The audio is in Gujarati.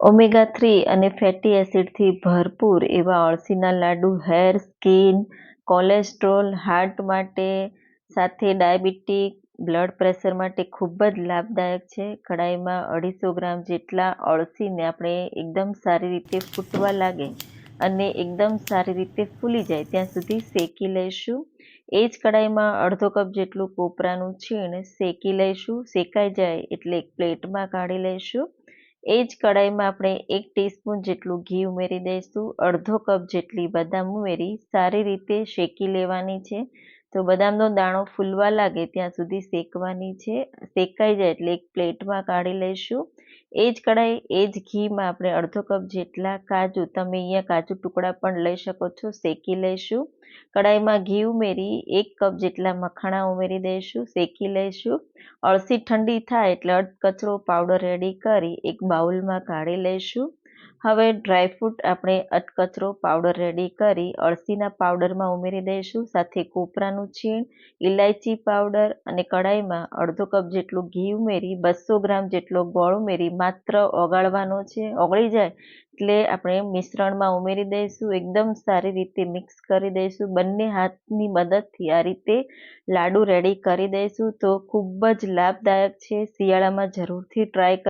ઓમેગા-3 અને ફેટી એસિડથી ભરપૂર એવા અળસીના લાડુ હેર, સ્કિન, કોલેસ્ટ્રોલ, હાર્ટ માટે, સાથે ડાયાબિટીક, બ્લડ પ્રેશર માટે ખૂબ જ લાભદાયક છે. કડાઈમાં 250 ગ્રામ જેટલા અળસીને આપણે એકદમ સારી રીતે ફૂટવા લાગે અને એકદમ સારી રીતે ફૂલી જાય ત્યાં સુધી શેકી લઈશું. એ જ કડાઈમાં અડધો કપ જેટલું કોપરાનું છીણ શેકી લઈશું. શેકાઈ જાય એટલે એક પ્લેટમાં કાઢી લઈશું. એ જ કડાઈમાં આપણે 1 ટીસ્પૂન જેટલું ઘી ઉમેરી દઈશું. અડધો કપ જેટલી બદામ ઉમેરી સારી રીતે શેકી લેવાની છે. તો બદામનો દાણો ફૂલવા લાગે ત્યાં સુધી શેકવાની છે. શેકાઈ જાય એટલે એક પ્લેટમાં કાઢી લઈશું. એ જ કડાઈ, એ જ ઘીમાં આપણે અડધો કપ જેટલા કાજુ, તમે અહીંયા કાજુ ટુકડા પણ લઈ શકો છો, શેકી લઈશું. કડાઈમાં ઘી ઉમેરી 1 કપ જેટલા મખાણા ઉમેરી દઈશું, શેકી લઈશું. અળસી ઠંડી થાય એટલે અધકચરો પાવડર રેડી કરી એક બાઉલમાં કાઢી લઈશું. હવે ડ્રાયફ્રૂટ આપણે અધકચરો પાવડર રેડી કરી અળસીના પાવડરમાં ઉમેરી દઈશું. સાથે કોપરાનું છીણ, ઇલાયચી પાવડર અને કડાઈમાં અડધો કપ જેટલું ઘી ઉમેરી 200 ગ્રામ જેટલો ગોળ ઉમેરી માત્ર ઓગાળવાનો છે. ઓગળી જાય એટલે આપણે મિશ્રણમાં ઉમેરી દઈશું. એકદમ સારી રીતે મિક્સ કરી દઈશું. બંને હાથની મદદથી આ રીતે લાડુ રેડી કરી દઈશું. તો ખૂબ જ લાભદાયક છે. શિયાળામાં જરૂરથી ટ્રાય